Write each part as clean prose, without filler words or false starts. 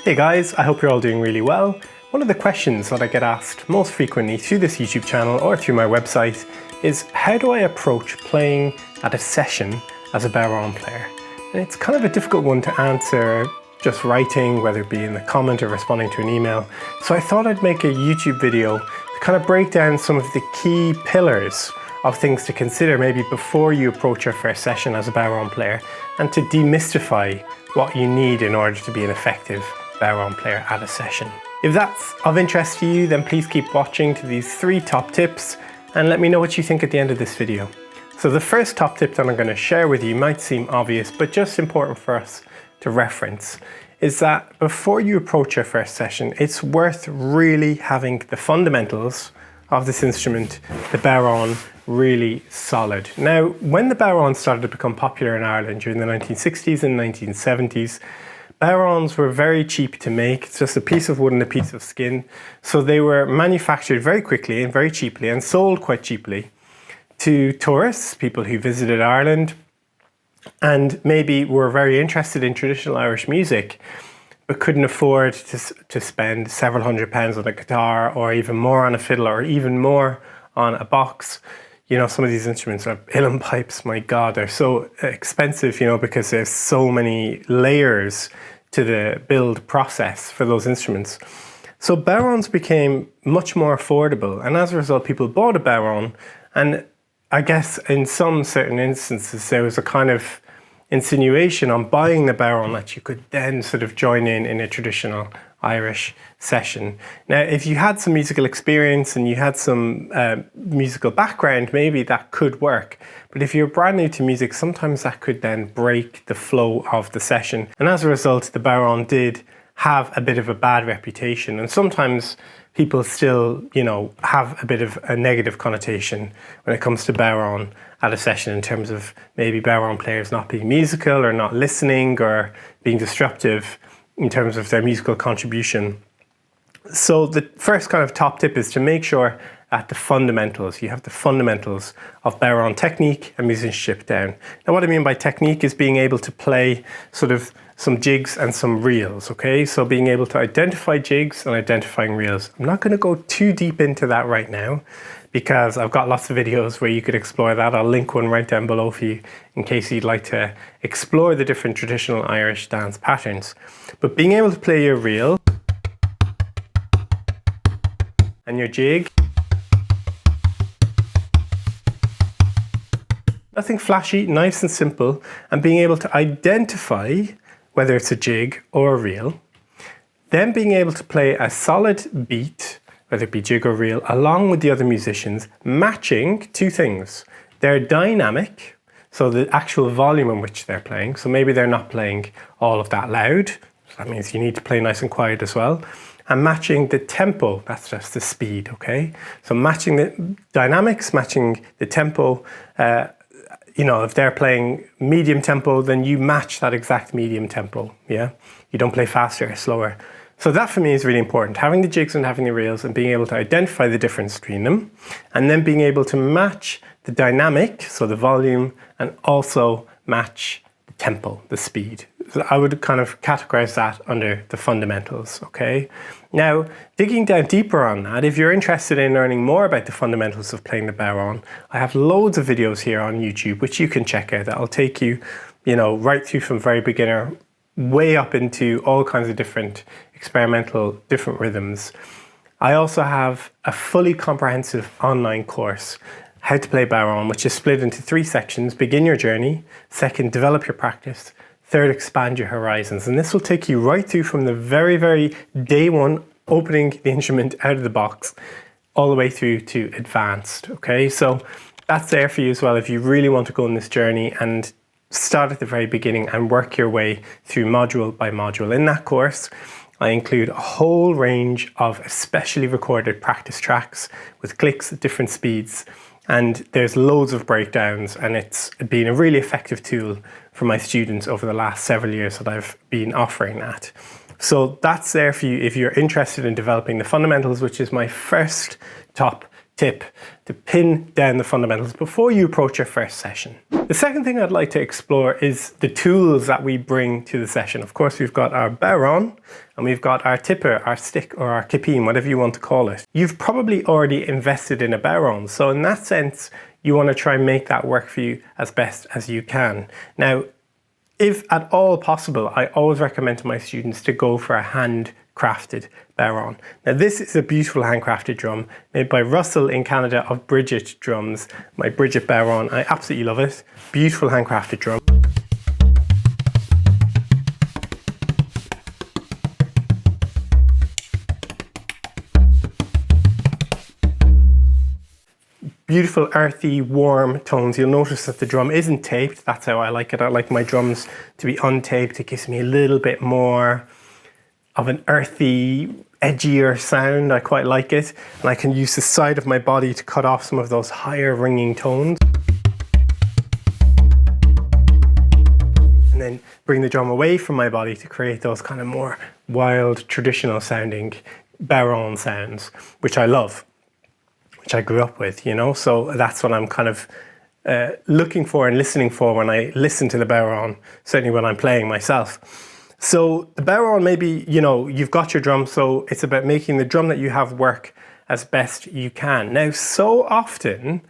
Hey guys, I hope you're all doing really well. One of the questions that I get asked most frequently through this YouTube channel or through my website is how do I approach playing at a session as a bodhrán player? And it's kind of a difficult one to answer just writing, whether it be in the comment or responding to an email. So I thought I'd make a YouTube video to kind of break down some of the key pillars of things to consider maybe before you approach your first session as a bodhrán player, and to demystify what you need in order to be an effective bodhrán player at a session. If that's of interest to you, then please keep watching to these 3 top tips and let me know what you think at the end of this video. So the first top tip that I'm going to share with you might seem obvious, but just important for us to reference, is that before you approach your first session, it's worth really having the fundamentals of this instrument, the bodhrán, really solid. Now, when the bodhrán started to become popular in Ireland during the 1960s and 1970s, bodhráns were very cheap to make. It's just a piece of wood and a piece of skin. So they were manufactured very quickly and very cheaply and sold quite cheaply to tourists, people who visited Ireland and maybe were very interested in traditional Irish music, but couldn't afford to spend several £100s on a guitar, or even more on a fiddle, or even more on a box. You know, some of these instruments are uilleann pipes, my God, they're so expensive, you know, because there's so many layers to the build process for those instruments. So bodhráns became much more affordable, and as a result, people bought a bodhrán, and I guess in some certain instances, there was a kind of insinuation on buying the bodhrán that you could then sort of join in a traditional Irish session. Now, if you had some musical experience and you had some musical background, maybe that could work. But if you're brand new to music, sometimes that could then break the flow of the session. And as a result, the bodhrán did have a bit of a bad reputation. And sometimes people still, you know, have a bit of a negative connotation when it comes to bodhrán at a session, in terms of maybe bodhrán players not being musical or not listening or being disruptive in terms of their musical contribution. So the first kind of top tip is to make sure at the fundamentals, you have the fundamentals of bodhrán technique and musicianship down. Now, what I mean by technique is being able to play sort of some jigs and some reels, okay? So being able to identify jigs and identifying reels. I'm not going to go too deep into that right now, because I've got lots of videos where you could explore that. I'll link one right down below for you in case you'd like to explore the different traditional Irish dance patterns. But being able to play your reel and your jig, nothing flashy, nice and simple, and being able to identify whether it's a jig or a reel, then being able to play a solid beat, whether it be jig or reel, along with the other musicians, matching 2 things. Their dynamic, so the actual volume in which they're playing. So maybe they're not playing all of that loud. So that means you need to play nice and quiet as well. And matching the tempo, that's just the speed, okay? So matching the dynamics, matching the tempo. You know, if they're playing medium tempo, then you match that exact medium tempo, yeah? You don't play faster or slower. So that for me is really important, having the jigs and having the reels and being able to identify the difference between them, and then being able to match the dynamic, so the volume, and also match the tempo, the speed. So I would kind of categorize that under the fundamentals, okay? Now, digging down deeper on that, if you're interested in learning more about the fundamentals of playing the bodhrán, I have loads of videos here on YouTube which you can check out that'll take you, you know, right through from very beginner way up into all kinds of different experimental, different rhythms. I also have a fully comprehensive online course, How to Play Bodhrán, which is split into 3 sections: begin your journey, second, develop your practice, third, expand your horizons. And this will take you right through from the very, very day one, opening the instrument out of the box, all the way through to advanced, okay? So that's there for you as well if you really want to go on this journey and start at the very beginning and work your way through module by module. In that course, I include a whole range of especially recorded practice tracks with clicks at different speeds. And there's loads of breakdowns, and it's been a really effective tool for my students over the last several years that I've been offering that. So that's there for you if you're interested in developing the fundamentals, which is my first top tip to pin down the fundamentals before you approach your first session. The second thing I'd like to explore is the tools that we bring to the session. Of course, we've got our bodhrán and we've got our tipper, our stick, or our kippeen, whatever you want to call it. You've probably already invested in a bodhrán, so in that sense, you want to try and make that work for you as best as you can. Now, if at all possible, I always recommend to my students to go for a handcrafted bodhrán. Now this is a beautiful handcrafted drum made by Russell in Canada of Bridget Drums. My Bridget bodhrán, I absolutely love it. Beautiful handcrafted drum. Beautiful earthy, warm tones. You'll notice that the drum isn't taped. That's how I like it. I like my drums to be untaped. It gives me a little bit more of an earthy, edgier sound. I quite like it. And I can use the side of my body to cut off some of those higher ringing tones. And then bring the drum away from my body to create those kind of more wild, traditional sounding bodhrán sounds, which I love. Which I grew up with, you know, so that's what I'm kind of looking for and listening for when I listen to the bodhrán, certainly when I'm playing myself. So the bodhrán, maybe, you know, you've got your drum, so it's about making the drum that you have work as best you can. Now, so often,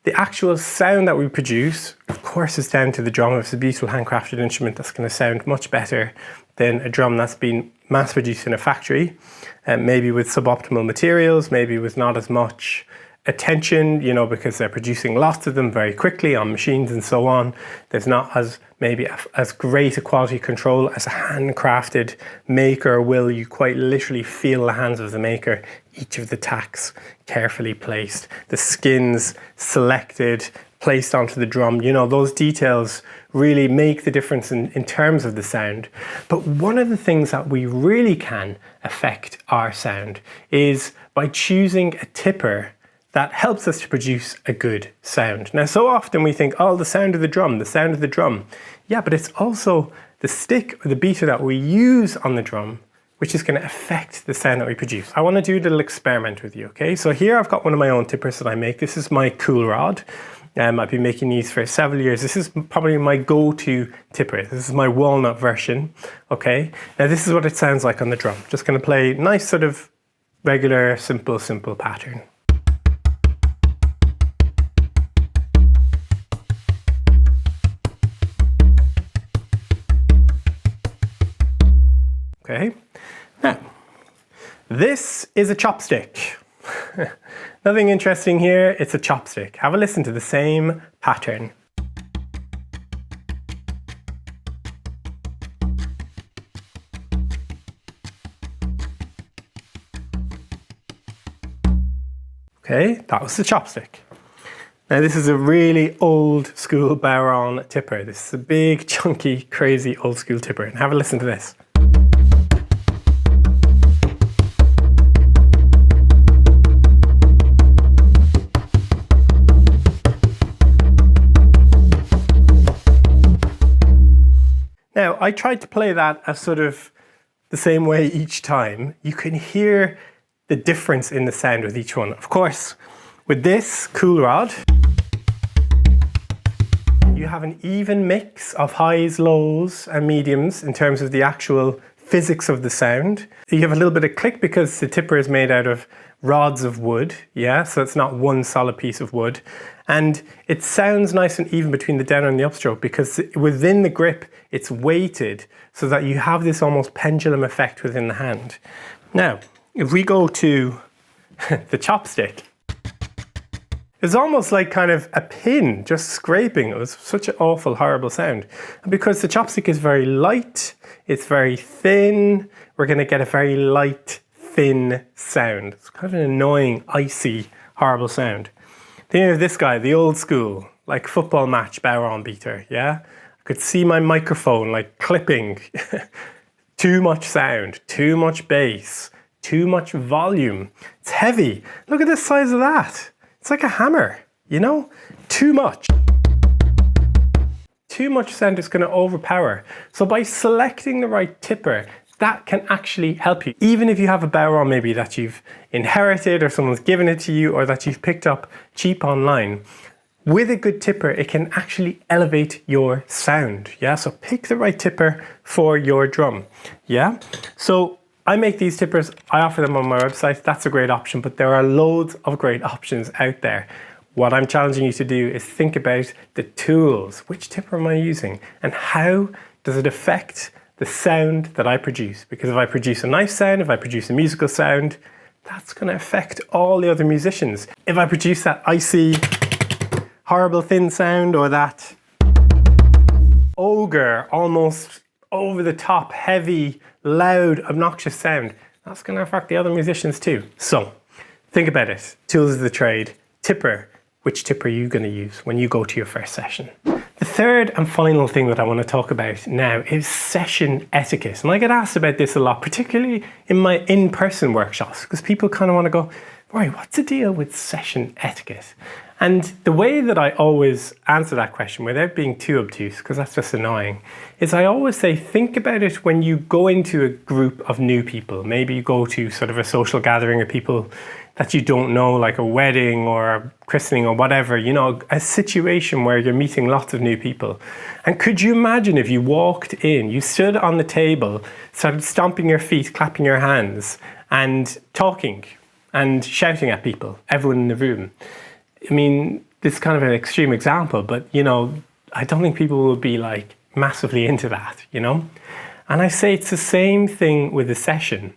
the actual sound that we produce, of course, is down to the drum. If it's a beautiful handcrafted instrument, that's going to sound much better than a drum that's been mass-produced in a factory, maybe with suboptimal materials, maybe with not as much attention, you know, because they're producing lots of them very quickly on machines and so on. There's not as maybe as great a quality control as a handcrafted maker will. You quite literally feel the hands of the maker, each of the tacks carefully placed, the skins selected, placed onto the drum. You know, those details really make the difference in terms of the sound. But one of the things that we really can affect our sound is by choosing a tipper that helps us to produce a good sound. Now, so often we think, oh, the sound of the drum, the sound of the drum. Yeah, but it's also the stick or the beater that we use on the drum, which is going to affect the sound that we produce. I want to do a little experiment with you, okay? So here I've got one of my own tippers that I make. This is my cool rod. I've been making these for several years. This is probably my go-to tipper. This is my walnut version, okay? Now this is what it sounds like on the drum. Just going to play nice sort of regular, simple pattern. Okay, now this is a chopstick. Nothing interesting here, it's a chopstick. Have a listen to the same pattern. Okay, that was the chopstick. Now this is a really old school bodhrán tipper. This is a big, chunky, crazy old school tipper. And have a listen to this. Now, I tried to play that as sort of the same way each time. You can hear the difference in the sound with each one. Of course, with this cool rod, you have an even mix of highs, lows, and mediums in terms of the actual physics of the sound. You have a little bit of click because the tipper is made out of rods of wood, yeah, so it's not one solid piece of wood. And it sounds nice and even between the down and the upstroke because within the grip, it's weighted so that you have this almost pendulum effect within the hand. Now, if we go to the chopstick, it's almost like kind of a pin just scraping. It was such an awful, horrible sound. And because the chopstick is very light, it's very thin, we're going to get a very light, thin sound. It's kind of an annoying, icy, horrible sound. Think of this guy, the old school, like football match bodhrán beater, yeah? I could see my microphone like clipping. Too much sound, too much bass, too much volume. It's heavy. Look at the size of that. It's like a hammer, you know? Too much. Too much sound is going to overpower. So by selecting the right tipper, that can actually help you. Even if you have a bodhrán maybe that you've inherited or someone's given it to you or that you've picked up cheap online, with a good tipper, it can actually elevate your sound. Yeah, so pick the right tipper for your drum. Yeah, so I make these tippers, I offer them on my website. That's a great option, but there are loads of great options out there. What I'm challenging you to do is think about the tools. Which tipper am I using? And how does it affect the sound that I produce? Because if I produce a nice sound, if I produce a musical sound, that's going to affect all the other musicians. If I produce that icy, horrible thin sound, or that ogre, almost over the top, heavy, loud, obnoxious sound, that's going to affect the other musicians too. So think about it. Tools of the trade. Tipper. Which tipper are you going to use when you go to your first session? The third and final thing that I want to talk about now is session etiquette. And I get asked about this a lot, particularly in my in-person workshops, because people kind of want to go, right, what's the deal with session etiquette? And the way that I always answer that question without being too obtuse, because that's just annoying, is I always say, think about it when you go into a group of new people. Maybe you go to sort of a social gathering of people that you don't know, like a wedding or a christening or whatever, you know, a situation where you're meeting lots of new people. And could you imagine if you walked in, you stood on the table, started stomping your feet, clapping your hands, and talking and shouting at people, everyone in the room? I mean, this is kind of an extreme example, but, you know, I don't think people will be like massively into that, you know? And I say it's the same thing with a session.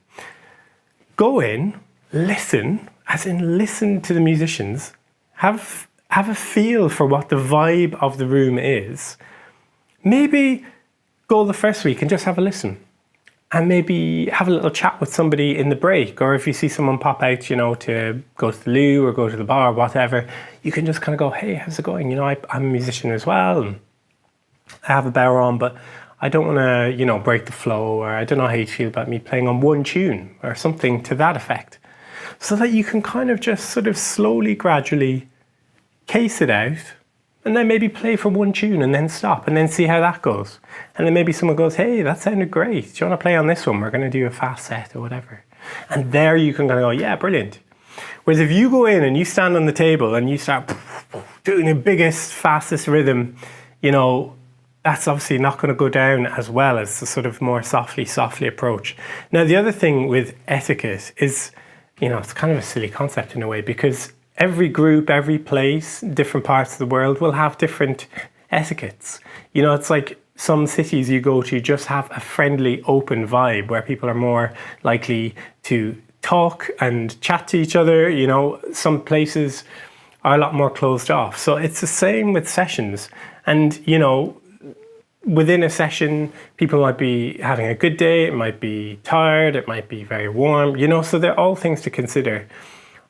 Go in, listen, as in listen to the musicians, have a feel for what the vibe of the room is. Maybe go the first week and just have a listen. And maybe have a little chat with somebody in the break, or if you see someone pop out, you know, to go to the loo or go to the bar or whatever, you can just kind of go, hey, how's it going? You know, I'm a musician as well, and I have a bodhrán, but I don't want to, you know, break the flow, or I don't know how you feel about me playing on one tune or something to that effect. So that you can kind of just sort of slowly, gradually case it out, and then maybe play for one tune and then stop and then see how that goes. And then maybe someone goes, hey, that sounded great. Do you want to play on this one? We're going to do a fast set or whatever. And there you can kind of go, yeah, brilliant. Whereas if you go in and you stand on the table and you start doing the biggest, fastest rhythm, you know, that's obviously not going to go down as well as the sort of more softly approach. Now, the other thing with etiquette is, you know, it's kind of a silly concept in a way, because every group, every place, different parts of the world will have different etiquettes. You know, it's like some cities you go to just have a friendly, open vibe where people are more likely to talk and chat to each other. You know, some places are a lot more closed off. So it's the same with sessions. And, you know, within a session, people might be having a good day, it might be tired, it might be very warm, you know, so they're all things to consider.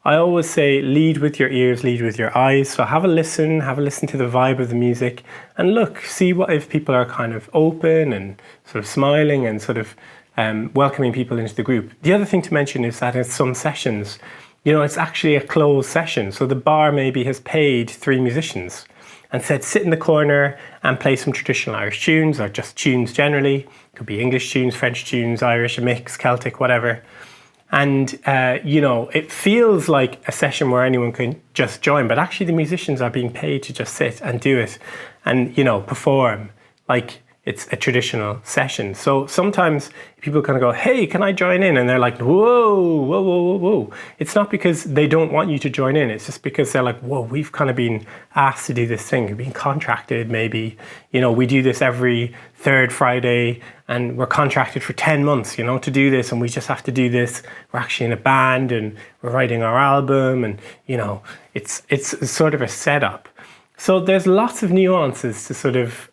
I always say lead with your ears, lead with your eyes. So have a listen to the vibe of the music, and look, see what if people are kind of open and sort of smiling and sort of welcoming people into the group. The other thing to mention is that in some sessions, you know, it's actually a closed session. So the bar maybe has paid 3 musicians and said, sit in the corner and play some traditional Irish tunes, or just tunes generally. It could be English tunes, French tunes, Irish, a mix, Celtic, whatever. And, you know, it feels like a session where anyone can just join, but actually the musicians are being paid to just sit and do it and, you know, perform like it's a traditional session. So sometimes people kind of go, hey, can I join in? And they're like, whoa. It's not because they don't want you to join in. It's just because they're like, whoa, we've kind of been asked to do this thing. We've been contracted maybe. You know, we do this every 3rd Friday and we're contracted for 10 months, you know, to do this. And we just have to do this. We're actually in a band and we're writing our album. And, you know, it's sort of a setup. So there's lots of nuances to sort of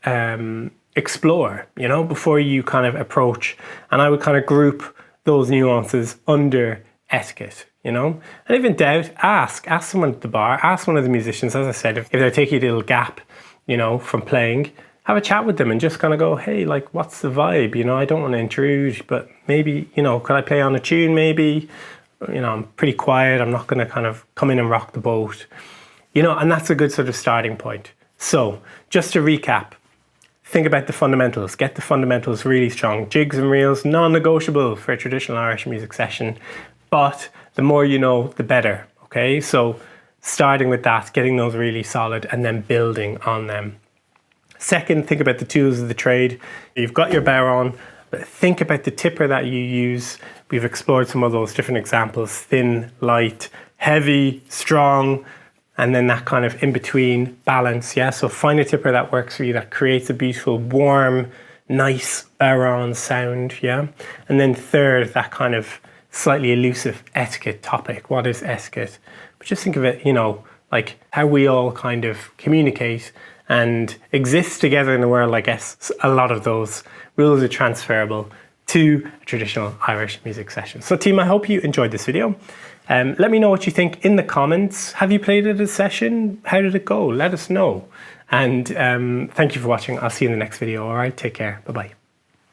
explore, you know, before you kind of approach. And I would kind of group those nuances under etiquette, you know. And if in doubt, ask someone at the bar, ask one of the musicians, as I said, if they're taking a little gap, you know, from playing, have a chat with them and just kind of go, hey, like, what's the vibe? You know, I don't want to intrude, but maybe, you know, could I play on a tune maybe? You know, I'm pretty quiet. I'm not going to kind of come in and rock the boat, you know, and that's a good sort of starting point. So just to recap, think about the fundamentals. Get the fundamentals really strong. Jigs and reels, non-negotiable for a traditional Irish music session. But the more you know, the better, okay? So starting with that, getting those really solid and then building on them. Second, think about the tools of the trade. You've got your bodhrán, but think about the tipper that you use. We've explored some of those different examples: thin, light, heavy, strong, and then that kind of in-between balance, yeah? So find a tipper that works for you, that creates a beautiful, warm, nice bodhrán sound, yeah? And then third, that kind of slightly elusive etiquette topic. What is etiquette? But just think of it, you know, like how we all kind of communicate and exist together in the world. I guess a lot of those rules are transferable to a traditional Irish music session. So team, I hope you enjoyed this video. Let me know what you think in the comments. Have you played at a session? How did it go? Let us know. And thank you for watching. I'll see you in the next video. All right, take care. Bye-bye.